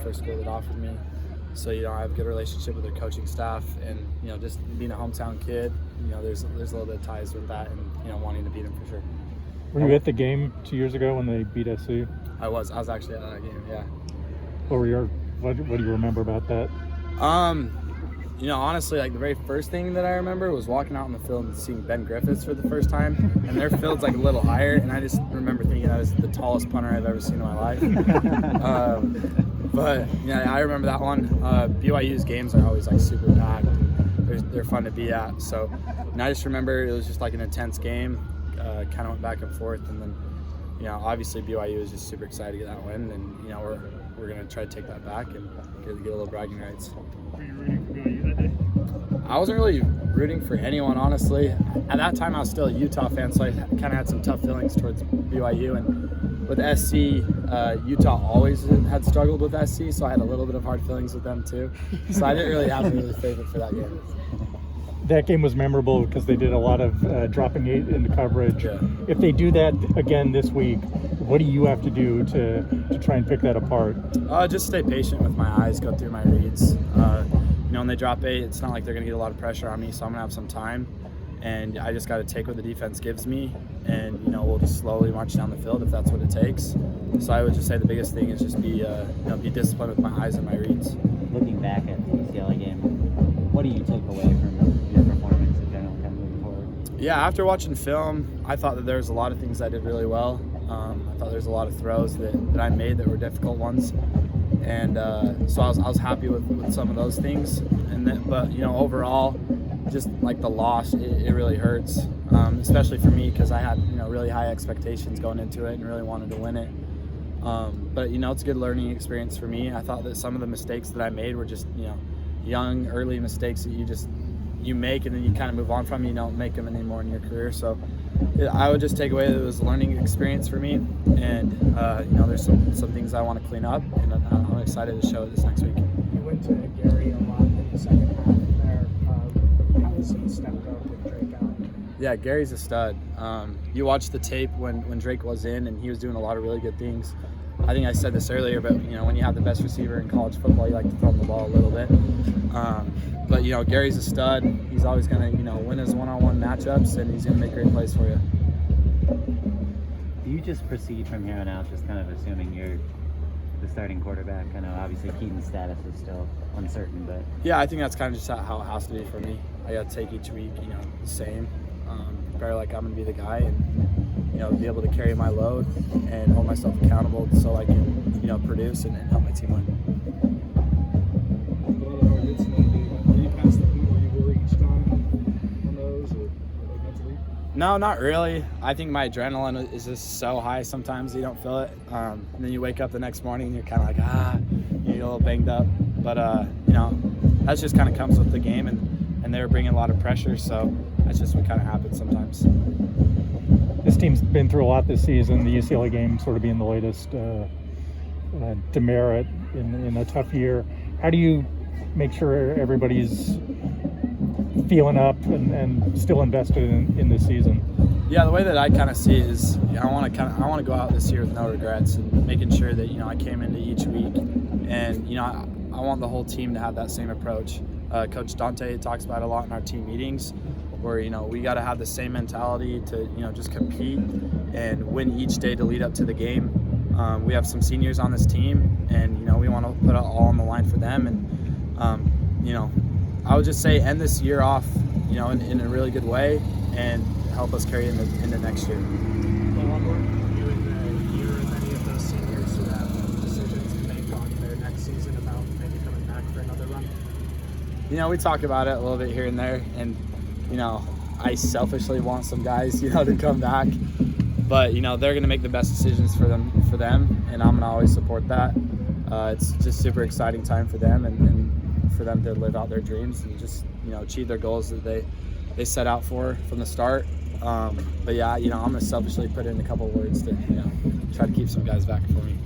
first school that offered me. So, I have a good relationship with their coaching staff, and, just being a hometown kid, there's a little bit of ties with that, and, wanting to beat them for sure. Were you at the game 2 years ago when they beat SC? I was actually at that game, yeah. What do you remember about that? Honestly, like the very first thing that I remember was walking out on the field and seeing Ben Griffiths for the first time, and their field's like a little higher, and I just remember thinking that was the tallest punter I've ever seen in my life. But I remember that one. BYU's games are always like super packed. They're fun to be at. So, and I just remember it was just like an intense game. Kind of went back and forth, and then obviously BYU was just super excited to get that win, and we're gonna try to take that back and get a little bragging rights. Were you rooting for BYU that day? I wasn't really rooting for anyone, honestly. At that time, I was still a Utah fan, so I kind of had some tough feelings towards BYU. And with SC, Utah always had struggled with SC, so I had a little bit of hard feelings with them too. So I didn't really have a really favorite for that game. That game was memorable because they did a lot of dropping eight into coverage. Yeah. If they do that again this week, what do you have to do to try and pick that apart? Just stay patient with my eyes, go through my reads. When they drop eight, it's not like they're going to get a lot of pressure on me, so I'm going to have some time. And I just got to take what the defense gives me, and, we'll just slowly march down the field if that's what it takes. So I would just say the biggest thing is just be disciplined with my eyes and my reads. Looking back at the UCLA game, what do you take away from your performance in general kind of moving forward? Yeah, after watching film, I thought that there was a lot of things I did really well. I thought there was a lot of throws that I made that were difficult ones. And so I was happy with some of those things. But overall, just like the loss, it really hurts, especially for me because I had really high expectations going into it and really wanted to win it. But it's a good learning experience for me. I thought that some of the mistakes that I made were just young, early mistakes that you make and then you kind of move on from. You don't make them anymore in your career. So I would just take away that it was a learning experience for me, and there's some things I want to clean up, and I'm excited to show it this next week. You went to Gary a lot in the second half there. How has he stepped up with Drake out? Yeah, Gary's a stud. You watched the tape when Drake was in, and he was doing a lot of really good things. I think I said this earlier, but when you have the best receiver in college football, you like to throw him the ball a little bit. But Gary's a stud. He's always going to win his one-on-one matchups, and he's going to make great plays for you. Do you just proceed from here on out, just kind of assuming you're the starting quarterback? I know obviously Keaton's status is still uncertain, but yeah, I think that's kind of just how it has to be for me. I got to take each week, the same. Prepare like I'm going to be the guy, and be able to carry my load and hold myself accountable so I can produce and help my team win. No, not really. I think my adrenaline is just so high sometimes you don't feel it. And then you wake up the next morning and you're kind of like, you're a little banged up. But, that just kind of comes with the game, and they were bringing a lot of pressure, so that's just what kind of happens sometimes. This team's been through a lot this season, the UCLA game sort of being the latest demerit in a tough year. How do you make sure everybody's feeling up and still invested in this season? Yeah, the way that I kind of see it is I want to go out this year with no regrets, and making sure that I came into each week, and I want the whole team to have that same approach. Coach Dante talks about it a lot in our team meetings, where we got to have the same mentality to just compete and win each day to lead up to the game. We have some seniors on this team, and we want to put it all on the line for them, and I would just say end this year off in a really good way and help us carry into next year. Well, were you in the year of any of those seniors who have decisions to make on their next season about maybe coming back for another run? We talk about it a little bit here and there, and I selfishly want some guys to come back, but they're going to make the best decisions for them, and I'm going to always support that. It's just super exciting time for them, and for them to live out their dreams and just achieve their goals that they set out for from the start. But yeah, I'm going to selfishly put in a couple of words to try to keep some guys back for me.